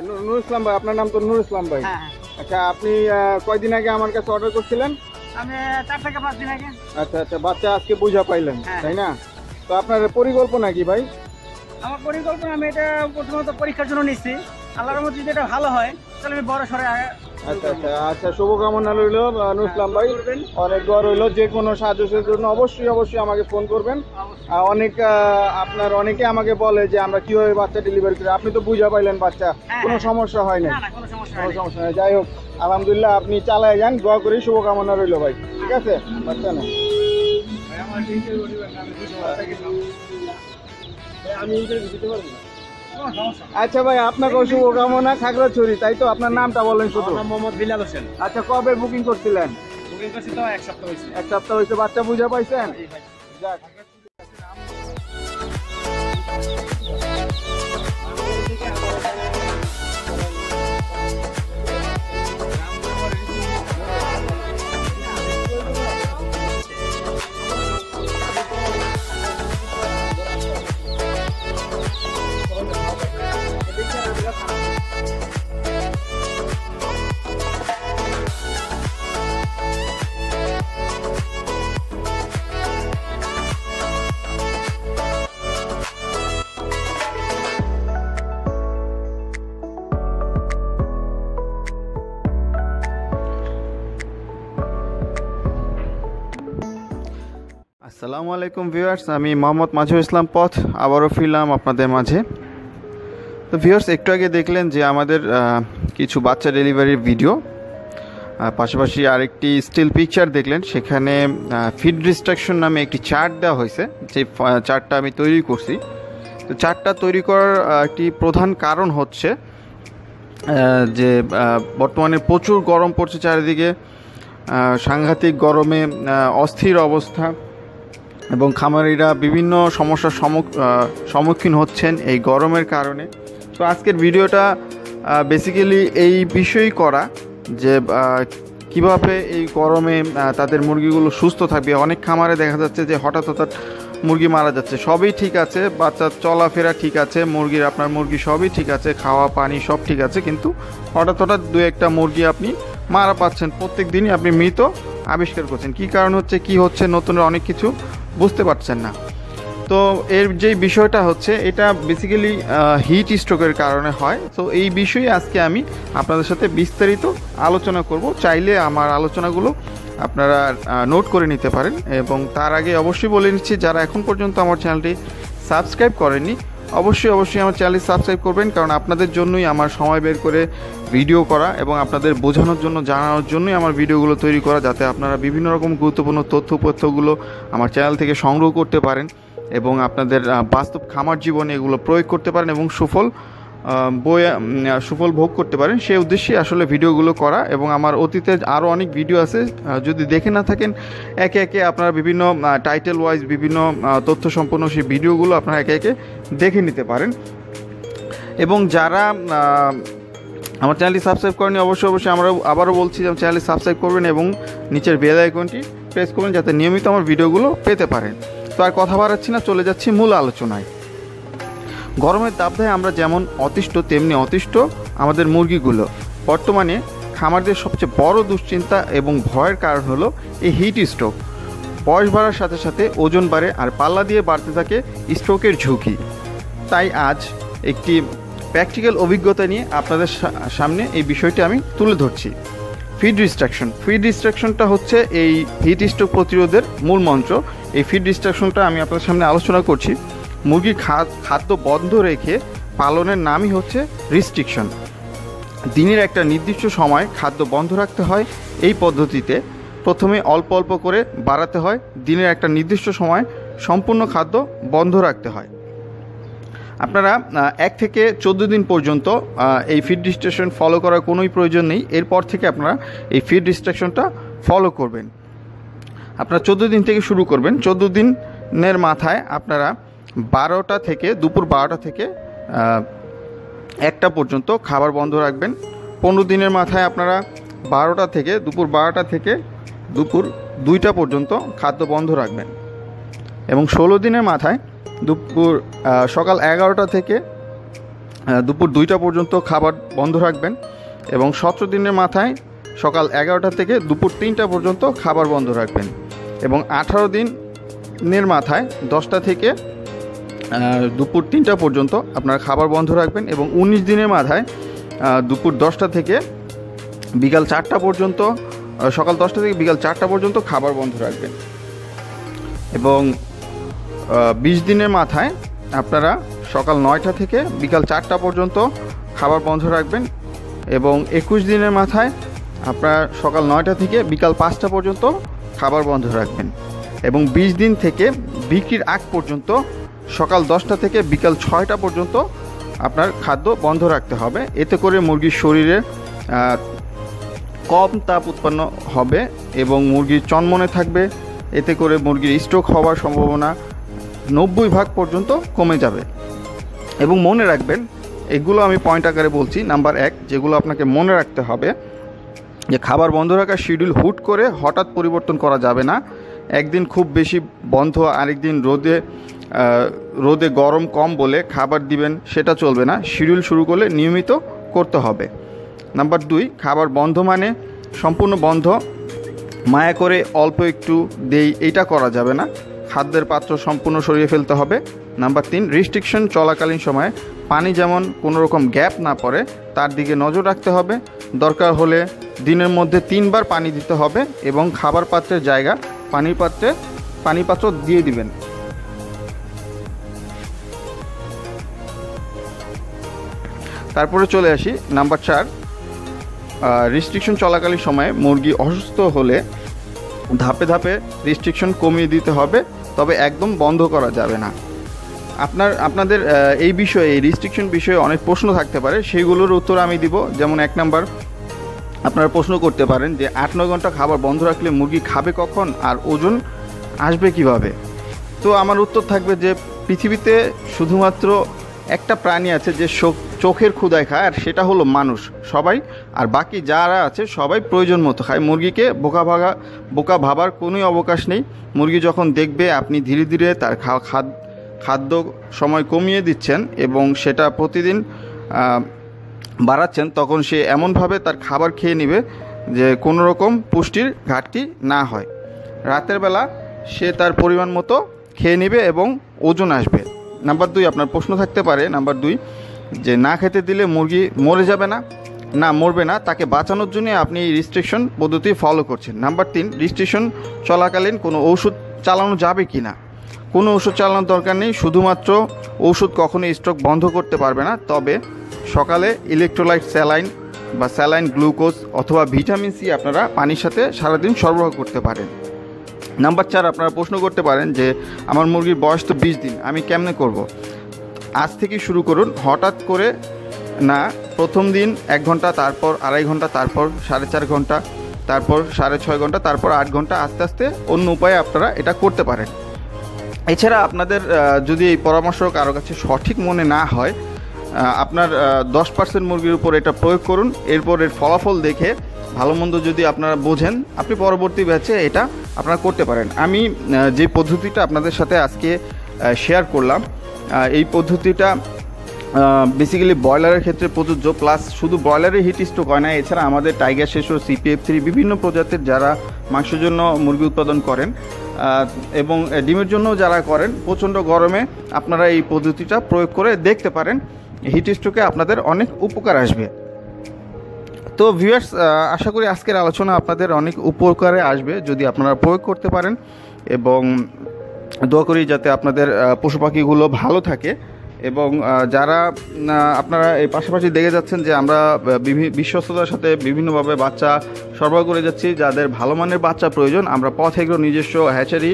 নূর ইসলাম ভাই, আপনার নাম তো নূর ইসলাম ভাই। হ্যাঁ হ্যাঁ। আচ্ছা, আপনি কয়দিন আগে আমার কাছে অর্ডার করছিলেন? আমি 4 থেকে 5 দিন আগে। আচ্ছা আচ্ছা, বাচ্চা আজকে বুঝা পাইলেন, হ্যাঁ। তাই না? তো আপনার পরিকল্পনা কি ভাই? আমার পরিকল্পনা, আমি এটা প্রথমত পরীক্ষার জন্য নিচ্ছি। আল্লাহর রহমতে যদি এটা ভালো হয় তাহলে আমি বড় সরে আচ্ছা আচ্ছা আচ্ছা, শুভকামনা রইল নূর ইসলাম ভাই, অনেক দোয়া রইল। যে কোনো সাহায্যের জন্য অবশ্যই অবশ্যই আমাকে ফোন করবেন। অনেকে আমাকে বলে যে আমরা কিভাবে বাচ্চা ডেলিভারি করি, আপনি তো বুঝা পাইলেন বাচ্চা, কোনো সমস্যা হয় না, কোনো সমস্যা কোনো সমস্যা নেই। যাই হোক, আলহামদুলিল্লাহ, আপনি চালায় যান, দোয়া করি, শুভকামনা রইল ভাই। ঠিক আছে, বাচ্চা না আচ্ছা ভাই, আপনাকেও শুভকামনা। খাগড়াছড়ি, তাই তো? আপনার নামটা বলেন শুধু। মোহাম্মদ বিলাল হোসেন। আচ্ছা, কবে বুকিং করছিলেন? বুকিং করছি তো 1 সপ্তাহ হয়েছে। 1 সপ্তাহ হয়েছে, বাচ্চা বুঝা পাইছেন? যাক। আসসালামু আলাইকুম ভিউয়ার্স, আমি মোহাম্মদ মাঝুর ইসলাম পথ আবারও ফিরলাম আপনাদের মাঝে। তো ভিউয়ার্স, একটু আগে দেখলেন যে আমাদের কিছু বাচ্চা ডেলিভারির ভিডিও, পাশাপাশি আরেকটি স্টিল পিকচার দেখলেন। সেখানে ফিড রিস্ট্রাকশন নামে একটি চার্ট দেওয়া হয়েছে, যে চার্টটা আমি তৈরি করছি। তো চার্টটা তৈরি করার একটি প্রধান কারণ হচ্ছে যে বর্তমানে প্রচুর গরম পড়ছে চারিদিকে, সাংঘাতিক গরমে অস্থির অবস্থা, এবং খামারিরা বিভিন্ন সমস্যার সম্মুখীন হচ্ছেন এই গরমের কারণে। তো আজকের ভিডিওটা বেসিক্যালি এই বিষয়ই করা যে কিভাবে এই গরমে তাদের মুরগিগুলো সুস্থ থাকবে। অনেক খামারে দেখা যাচ্ছে যে হঠাৎ হঠাৎ মুরগি মারা যাচ্ছে, সবই ঠিক আছে, বাচ্চা চলাফেরা ঠিক আছে, আপনার মুরগি সবই ঠিক আছে, খাওয়া পানি সব ঠিক আছে, কিন্তু হঠাৎ হঠাৎ 2-1টা মুরগি আপনি মারা পাচ্ছেন, প্রত্যেক দিনই আপনি মৃত আবিষ্কার করছেন। কি কারণ হচ্ছে, কি হচ্ছে, নতুন অনেক কিছু বুঝতে পারছেন না। তো এর যেই বিষয়টা হচ্ছে, এটা বেসিক্যালি হিট স্ট্রোকের কারণে হয়। তো এই বিষয়ে আজকে আমি আপনাদের সাথে বিস্তারিত আলোচনা করব। চাইলে আমার আলোচনাগুলো আপনারা নোট করে নিতে পারেন, এবং তার আগে অবশ্যই বলে নিচ্ছি, যারা এখন পর্যন্ত আমার চ্যানেলটি সাবস্ক্রাইব করেননি অবশ্যই অবশ্যই আমার চ্যানেলটি সাবস্ক্রাইব করবেন, কারণ আপনাদের জন্যই আমার সময় বের করে ভিডিও করা এবং আপনাদের বোঝানোর জন্য, জানানোর জন্যই আমার ভিডিওগুলো তৈরি করা, যাতে আপনারা বিভিন্ন রকম গুরুত্বপূর্ণ তথ্যপত্রগুলো আমার চ্যানেল থেকে সংগ্রহ করতে পারেন এবং আপনাদের বাস্তব খামার জীবনে এগুলো প্রয়োগ করতে পারেন এবং সুফল ভোগ করতে পারেন। সেই উদ্দেশ্যে আসলে ভিডিওগুলো করা। এবং আমার অতীতে আরও অনেক ভিডিও আছে, যদি দেখে না থাকেন একে একে আপনারা বিভিন্ন টাইটেল ওয়াইজ বিভিন্ন তথ্য সম্পন্ন সেই ভিডিওগুলো আপনারা একে একে দেখে নিতে পারেন। এবং যারা আমার চ্যানেলটি সাবস্ক্রাইব করেনি অবশ্যই অবশ্যই আবারও বলছি যে চ্যানেলটি সাবস্ক্রাইব করবেন এবং নিচের বেল আইকনটি প্রেস করবেন, যাতে নিয়মিত আমার ভিডিওগুলো পেতে পারেন। তো আর কথা বাড়াচ্ছি না, চলে যাচ্ছি মূল আলোচনায়। গরমের দাবদাহে আমরা যেমন অতিষ্ঠ, তেমনি অতিষ্ঠ আমাদের মুরগিগুলো। বর্তমানে খামারদের সবচেয়ে বড় দুশ্চিন্তা এবং ভয়ের কারণ হলো এই হিট স্ট্রোক। বয়স বাড়ার সাথে সাথে ওজন বাড়ে, আর পাল্লা দিয়ে বাড়তে থাকে স্ট্রোকের ঝুঁকি। তাই আজ একটি প্র্যাকটিক্যাল অভিজ্ঞতা নিয়ে আপনাদের সামনে এই বিষয়টি আমি তুলে ধরছি। ফিড রিস্ট্রাকশনটা হচ্ছে এই হিট স্ট্রোক প্রতিরোধের মূল মন্ত্র। এই ফিড রিস্ট্রাকশনটা আমি আপনাদের সামনে আলোচনা করছি। মুরগির খাদ্য বন্ধ রেখে পালনের নামই হচ্ছে রিস্ট্রিকশন। দিনের একটা নির্দিষ্ট সময় খাদ্য বন্ধ রাখতে হয়। এই পদ্ধতিতে প্রথমে অল্প অল্প করে বাড়াতে হয়, দিনের একটা নির্দিষ্ট সময় সম্পূর্ণ খাদ্য বন্ধ রাখতে হয়। আপনারা 1 থেকে 14 দিন পর্যন্ত এই ফিড রিস্ট্রিকশন ফলো করার কোনোই প্রয়োজন নেই। এরপর থেকে আপনারা এই ফিড রিস্ট্রিকশনটা ফলো করবেন। আপনারা 14 দিন থেকে শুরু করবেন। 14 দিনের মাথায় আপনারা 12টা থেকে দুপুর 12টা থেকে 1টা পর্যন্ত খাবার বন্ধ রাখবেন। 15 দিনের মাথায় আপনারা 12টা থেকে দুপুর 12টা থেকে দুপুর 2টা পর্যন্ত খাদ্য বন্ধ রাখবেন। এবং 16 দিনের মাথায় সকাল 11টা থেকে দুপুর 2টা পর্যন্ত খাবার বন্ধ রাখবেন এবং 17 দিনের মাথায় সকাল 11টা থেকে দুপুর 3টা পর্যন্ত খাবার বন্ধ রাখবেন এবং 18 দিনের মাথায় 10টা থেকে দুপুর 3টা পর্যন্ত আপনারা খাবার বন্ধ রাখবেন এবং 19 দিনের মাথায় দুপুর 10টা থেকে বিকাল 4টা পর্যন্ত সকাল 10টা থেকে বিকাল 4টা পর্যন্ত খাবার বন্ধ রাখবেন এবং 20 দিনের মাথায় আপনারা সকাল 9টা থেকে বিকাল 4টা পর্যন্ত খাবার বন্ধ রাখবেন এবং 21 দিনের মাথায় আপনারা সকাল 9টা থেকে বিকাল 5টা পর্যন্ত খাবার বন্ধ রাখবেন এবং 20 দিন থেকে বিক্রির আগ পর্যন্ত সকাল 10টা থেকে বিকাল 6টা পর্যন্ত আপনার খাদ্য বন্ধ রাখতে হবে। এতে করে মুরগির শরীরে কম তাপ উৎপন্ন হবে এবং মুরগির চনমনে থাকবে। এতে করে মুরগির স্ট্রোক হওয়ার সম্ভাবনা 90% পর্যন্ত কমে যাবে। এবং মনে রাখবেন, এগুলো আমি পয়েন্ট আকারে বলছি। নাম্বার 1, যেগুলো আপনাকে মনে রাখতে হবে যে খাবার বন্ধ রাখার শিডিউল হুট করে হঠাৎ পরিবর্তন করা যাবে না। একদিন খুব বেশি বন্ধ, আরেকদিন রোদে গরম কম বলে খাবার দিবেন, সেটা চলবে না। শিডিউল শুরু করলে নিয়মিত করতে হবে। নাম্বার 2, খাবার বন্ধ মানে সম্পূর্ণ বন্ধ, মায়া করে অল্প একটু দেই, এটা করা যাবে না। খাদ্যের পাত্র সম্পূর্ণ সরিয়ে ফেলতে হবে। নাম্বার 3, রেস্ট্রিকশন চলাকালীন সময়ে পানি যেমন কোনো রকম গ্যাপ না পড়ে তার দিকে নজর রাখতে হবে। দরকার হলে দিনের মধ্যে 3 বার পানি দিতে হবে এবং খাবার পাত্রের জায়গা পানি পাত্র দিয়ে দিবেন। তারপরে চলে আসি নাম্বার 4, রেস্ট্রিকশন চলাকালীন সময়ে মুরগি অসুস্থ হলে ধাপে ধাপে রেস্ট্রিকশন কমিয়ে দিতে হবে, তবে একদম বন্ধ করা যাবে না। আপনাদের এই বিষয়ে, এই রেস্ট্রিকশন বিষয়ে অনেক প্রশ্ন থাকতে পারে, সেইগুলোর উত্তর আমি দিব। যেমন 1 নাম্বার, আপনারা প্রশ্ন করতে পারেন যে 8-9 ঘন্টা খাবার বন্ধ রাখলে মুরগি খাবে কখন আর ওজন আসবে কিভাবে? তো আমার উত্তর থাকবে যে পৃথিবীতে শুধুমাত্র একটা প্রাণী আছে যে চোখের ক্ষুধায় খায়, আর সেটা হলো মানুষ। সবাই আর বাকি যারা আছে সবাই প্রয়োজন মতো খায়। মুরগিকে বোকা ভাবার কোনোই অবকাশ নেই। মুরগি যখন দেখবে আপনি ধীরে ধীরে তার খাদ্য সময় কমিয়ে দিচ্ছেন এবং সেটা প্রতিদিন বাড়াচ্ছেন, তখন সে এমনভাবে তার খাবার খেয়ে নেবে যে কোনো রকম পুষ্টির ঘাটতি না হয়। রাতের বেলা সে তার পরিমাণ মতো খেয়ে নেবে এবং ওজন আসবে। নাম্বার 2, আপনার প্রশ্ন থাকতে পারে নাম্বার 2, যে না খেতে দিলে মুরগি মরে যাবে না? না, মরবে না। তাকে বাঁচানোর জন্য আপনি এই রেস্ট্রিকশন পদ্ধতি ফলো করছেন। নাম্বার 3, রেস্ট্রিকশন চলাকালীন কোনো ওষুধ চালানো যাবে কি না? কোনো ওষুধ চালানোর দরকার নেই। শুধুমাত্র ওষুধ কখনোই স্ট্রোক বন্ধ করতে পারবে না, তবে সকালে ইলেকট্রোলাইট স্যালাইন গ্লুকোজ অথবা ভিটামিন সি আপনারা পানির সাথে সারাদিন সরবরাহ করতে পারেন। নাম্বার 4, আপনারা প্রশ্ন করতে পারেন যে আমার মুরগির বয়স তো 20 দিন, আমি কেমনে করব? আজ থেকে শুরু করুন, হঠাৎ করে না। প্রথম দিন 1 ঘন্টা, তারপর 2.5 ঘন্টা, তারপর 4.5 ঘন্টা, তারপর 6.5 ঘন্টা, তারপর 8 ঘন্টা। আস্তে আস্তে অন্য উপায়ে আপনারা এটা করতে পারেন। এছাড়া আপনাদের যদি এই পরামর্শ কারো কাছে সঠিক মনে না হয়, আপনার 10% মুরগির উপর এটা প্রয়োগ করুন। এরপর এর ফলাফল দেখে ভালো মন্দ যদি আপনারা বোঝেন, আপনি পরবর্তী ব্যাচে এটা আপনারা করতে পারেন। আমি যে পদ্ধতিটা আপনাদের সাথে আজকে শেয়ার করলাম, এই পদ্ধতিটা বেসিক্যালি ব্রয়লারের ক্ষেত্রে প্রযোজ্য, প্লাস শুধু ব্রয়লারের হিট স্ট্রোক হয় না, এছাড়া আমাদের টাইগার শেষো, CPF3 বিভিন্ন প্রজাতির যারা মাংসের জন্য মুরগি উৎপাদন করেন এবং ডিমের জন্য যারা করেন, প্রচণ্ড গরমে আপনারা এই পদ্ধতিটা প্রয়োগ করে দেখতে পারেন। হিট স্ট্রোকে আপনাদের অনেক উপকার আসবে। তো ভিউয়ার্স, আশা করি আজকের আলোচনা আপনাদের অনেক উপকারে আসবে যদি আপনারা প্রয়োগ করতে পারেন, এবং দোয়া করি যাতে আপনাদের পশু পাখিগুলো ভালো থাকে। এবং যারা আপনারা এই পাশাপাশি দেখে যাচ্ছেন যে আমরা বিশ্বস্ততার সাথে বিভিন্নভাবে বাচ্চা সরবরাহ করে যাচ্ছি, যাদের ভালো মানের বাচ্চা প্রয়োজন, আমরা পথ এগ্রো নিজস্ব হ্যাচারি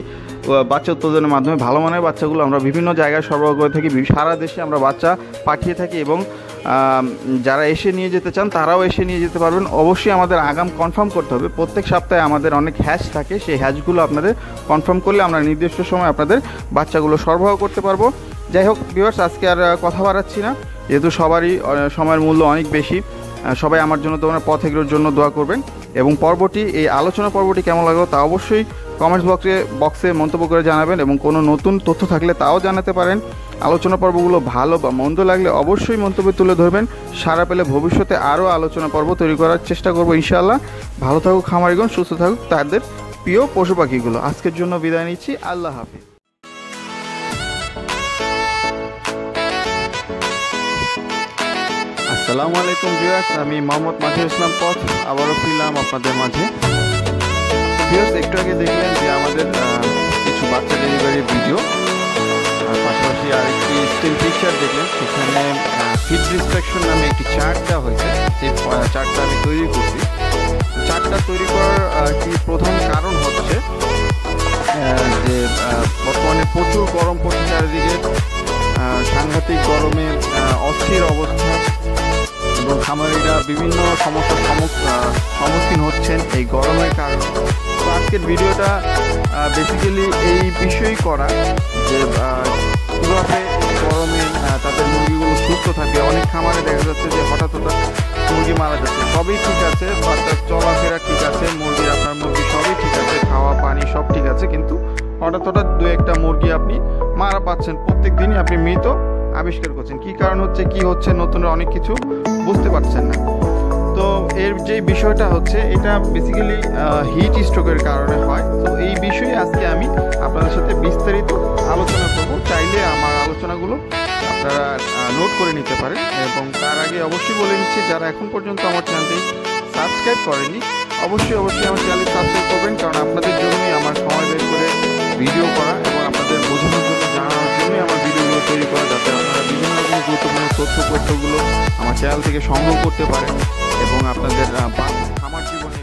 বাচ্চা উৎপাদনের মাধ্যমে ভালো মানের বাচ্চাগুলো আমরা বিভিন্ন জায়গায় সরবরাহ করে থাকি। সারা দেশে আমরা বাচ্চা পাঠিয়ে থাকি এবং যারা এসে নিয়ে যেতে চান তারাও এসে নিয়ে যেতে পারবেন। অবশ্যই আমাদের আগাম কনফার্ম করতে হবে। প্রত্যেক সপ্তাহে আমাদের অনেক হ্যাচ থাকে, সেই হ্যাচগুলো আপনাদের কনফার্ম করলে আমরা নির্দিষ্ট সময় আপনাদের বাচ্চাগুলো সরবরাহ করতে পারবো। যাই হোক ভিউয়ার্স, আজকে আর কথা বাড়াচ্ছি না, যেহেতু সবারই সময়ের মূল্য অনেক বেশি। সবাই আমার জন্য তোমার পথ এগুলোর জন্য দোয়া করবেন, এবং পর্বটি, এই আলোচনা পর্বটি কেমন লাগলো তা অবশ্যই কমেন্টস বক্সে মন্তব্য করে জানাবেন, এবং কোনো নতুন তথ্য থাকলে তাও জানাতে পারেন। আলোচনা পর্বগুলো ভালো বা মন্দ লাগলে অবশ্যই মন্তব্যে তুলে ধরবেন। সারা পেলে ভবিষ্যতে আরও আলোচনা পর্ব তৈরি করার চেষ্টা করব ইনশাআল্লাহ। ভালো থাকুক খামারিগণ, সুস্থ থাকুক তাদের প্রিয় পশু পাখিগুলো। আজকের জন্য বিদায় নিচ্ছি, আল্লাহ হাফিজ। আসসালামু আলাইকুম ভিউয়ার্স, আমি মোহাম্মদ মাঝির ইসলাম পথ আবারও ফিরলাম আপনাদের মাঝে। ভিউয়ার্স, একটু আগে দেখলেন যে আমাদের কিছু বাচ্চা ডেলিভারির ভিডিও, আর পাশাপাশি আরেকটি স্টিল পিকচার দেখলেন। সেখানে ফিড রিস্ট্রিকশন নামে একটি চার্ট দেওয়া হয়েছে। সেই চার্টটা আমি তৈরি করছি। চার্টটা তৈরি করার একটি প্রধান কারণ হচ্ছে যে বর্তমানে প্রচুর গরম পড়ছে চারিদিকে, সাংঘাতিক গরমে অস্থির অবস্থা এবং খামারিরা বিভিন্ন সমস্যার সম্মুখীন হচ্ছেন এই গরমের কারণে। তো আজকের ভিডিওটা বেসিক্যালি এই বিষয়ই করা যে কীভাবে গরমে তাদের মুরগিগুলো সুস্থ থাকবে। অনেক খামারে দেখা যাচ্ছে যে হঠাৎ মুরগি মারা যাচ্ছে। সবই ঠিক আছে, অর্থাৎ চলাফেরা ঠিক আছে, আপনার মুরগি সবই ঠিক আছে, খাওয়া পানি সব ঠিক আছে, কিন্তু হঠাৎ দু একটা মুরগি আপনি মারা পাচ্ছেন। প্রত্যেক দিনই আপনি মৃত আবিষ্কার করছেন। কি কারণ হচ্ছে, কি হচ্ছে, নতুন অনেক কিছু বুঝতে পারছেন না। তো এর যে বিষয়টা হচ্ছে, এটা বেসিক্যালি হিট স্ট্রোকের কারণে হয়। তো এই বিষয়ে আজকে আমি আপনাদের সাথে বিস্তারিত আলোচনা করব। চাইলে আমার আলোচনাগুলো আপনারা নোট করে নিতে পারেন। এবং তার আগে অবশ্যই বলে নিচ্ছি, যারা এখন পর্যন্ত আমার চ্যানেলটি সাবস্ক্রাইব করেনি অবশ্যই আমার চ্যানেলটি সাবস্ক্রাইব করবেন, কারণ আপনাদের জন্যই আমার সময় বের করে ভিডিও করা এবং আপনাদের বোঝানোর জন্য, জানানোর জন্যই আমার ভিডিওগুলো তৈরি করা, যাতে আপনারা বিভিন্ন রকম গুরুত্বপূর্ণ তথ্যগুলো আমার চ্যানেল থেকে সংগ্রহ করতে পারেন এবং আপনাদের খামার জীবনে